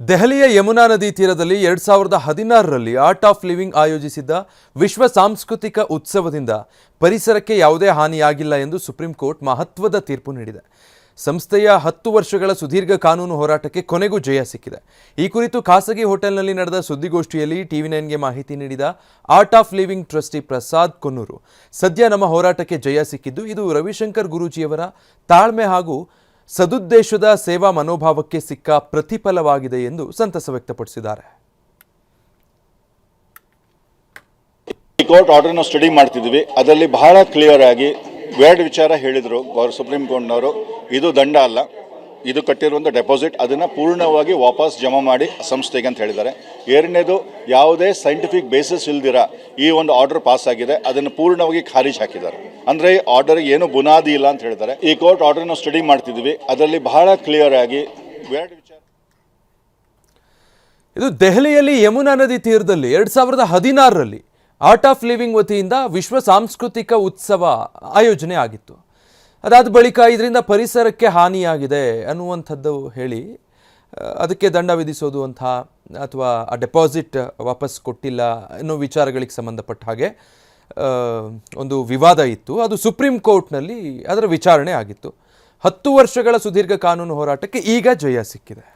ದೆಹಲಿಯ ಯಮುನಾ ನದಿ ತೀರದಲ್ಲಿ 2016ರಲ್ಲಿ ಆರ್ಟ್ ಆಫ್ ಲಿವಿಂಗ್ ಆಯೋಜಿಸಿದ್ದ ವಿಶ್ವ ಸಾಂಸ್ಕೃತಿಕ ಉತ್ಸವದಿಂದ ಪರಿಸರಕ್ಕೆ ಯಾವುದೇ ಹಾನಿಯಾಗಿಲ್ಲ ಎಂದು ಸುಪ್ರೀಂ ಕೋರ್ಟ್ ಮಹತ್ವದ ತೀರ್ಪು ನೀಡಿದೆ. ಸಂಸ್ಥೆಯ 10 ವರ್ಷಗಳ ಸುದೀರ್ಘ ಕಾನೂನು ಹೋರಾಟಕ್ಕೆ ಕೊನೆಗೂ ಜಯ ಸಿಕ್ಕಿದೆ. ಈ ಕುರಿತು ಖಾಸಗಿ ಹೋಟೆಲ್ನಲ್ಲಿ ನಡೆದ ಸುದ್ದಿಗೋಷ್ಠಿಯಲ್ಲಿ ಟಿವಿ9ಗೆ ಮಾಹಿತಿ ನೀಡಿದ art of living trustee Prasad Konnur, ಸದ್ಯ ನಮ್ಮ ಹೋರಾಟಕ್ಕೆ ಜಯ ಸಿಕ್ಕಿದ್ದು ಇದು ರವಿಶಂಕರ್ ಗುರೂಜಿಯವರ ತಾಳ್ಮೆ ಹಾಗೂ ಸದುದ್ದೇಶದ ಸೇವಾ ಮನೋಭಾವಕ್ಕೆ ಸಿಕ್ಕ ಪ್ರತಿಫಲವಾಗಿದೆ ಎಂದು ಸಂತಸ ವ್ಯಕ್ತಪಡಿಸಿದ್ದಾರೆ. ಕೋರ್ಟ್ ಆರ್ಡರ್ನ ಸ್ಟಡಿ ಮಾಡ್ತಿದ್ವಿ, ಅದರಲ್ಲಿ ಬಹಳ ಕ್ಲಿಯರ್ ಆಗಿ ಎರಡು ವಿಚಾರ ಹೇಳಿದರು ಸುಪ್ರೀಂ ಕೋರ್ಟ್ನವರು. ಇದು ದಂಡ ಅಲ್ಲ, ಇದು ಕಟ್ಟಿರುವಂಥ ಡೆಪಾಸಿಟ್, ಅದನ್ನು ಪೂರ್ಣವಾಗಿ ವಾಪಸ್ ಜಮಾ ಮಾಡಿ ಸಂಸ್ಥೆಗೆ ಅಂತ ಹೇಳಿದ್ದಾರೆ. ಎರಡನೇದು, ಯಾವುದೇ ಸೈಂಟಿಫಿಕ್ ಬೇಸಿಸ್ ಇಲ್ದಿರ ಈ ಒಂದು ಆರ್ಡರ್ ಪಾಸ್ ಆಗಿದೆ, ಅದನ್ನು ಪೂರ್ಣವಾಗಿ ಖಾರಿಜ್ ಹಾಕಿದ್ದಾರೆ. ಅಂದರೆ ಆರ್ಡರ್ ಏನು ಬುನಾದಿ ಇಲ್ಲ ಅಂತ ಹೇಳಿದ್ದಾರೆ. ಈ ಕೋರ್ಟ್ ಆರ್ಡರ್ನ ಸ್ಟಡಿ ಮಾಡ್ತಿದ್ವಿ, ಅದರಲ್ಲಿ ಬಹಳ ಕ್ಲಿಯರ್ ಆಗಿ ಎರಡು ವಿಚಾರ. ಇದು ದೆಹಲಿಯಲ್ಲಿ ಯಮುನಾ ನದಿ ತೀರದಲ್ಲಿ 2016ರಲ್ಲಿ ಆರ್ಟ್ ಆಫ್ ಲಿವಿಂಗ್ ವತಿಯಿಂದ ವಿಶ್ವ ಸಾಂಸ್ಕೃತಿಕ ಉತ್ಸವ ಆಯೋಜನೆ ಆಗಿತ್ತು. ಅದಾದ ಬಳಿಕ ಇದರಿಂದ ಪರಿಸರಕ್ಕೆ ಹಾನಿಯಾಗಿದೆ ಅನ್ನುವಂಥದ್ದು ಹೇಳಿ ಅದಕ್ಕೆ ದಂಡ ವಿಧಿಸೋದು ಅಂತ ಅಥವಾ ಆ ಡೆಪಾಸಿಟ್ ವಾಪಸ್ ಕೊಟ್ಟಿಲ್ಲ ಅನ್ನೋ ವಿಚಾರಗಳಿಗೆ ಸಂಬಂಧಪಟ್ಟ ಹಾಗೆ ಒಂದು ವಿವಾದ ಇತ್ತು. ಅದು ಸುಪ್ರೀಂ ಕೋರ್ಟ್ನಲ್ಲಿ ಅದರ ವಿಚಾರಣೆ ಆಗಿತ್ತು. 10 ವರ್ಷಗಳ ಸುದೀರ್ಘ ಕಾನೂನು ಹೋರಾಟಕ್ಕೆ ಈಗ ಜಯ ಸಿಕ್ಕಿದೆ.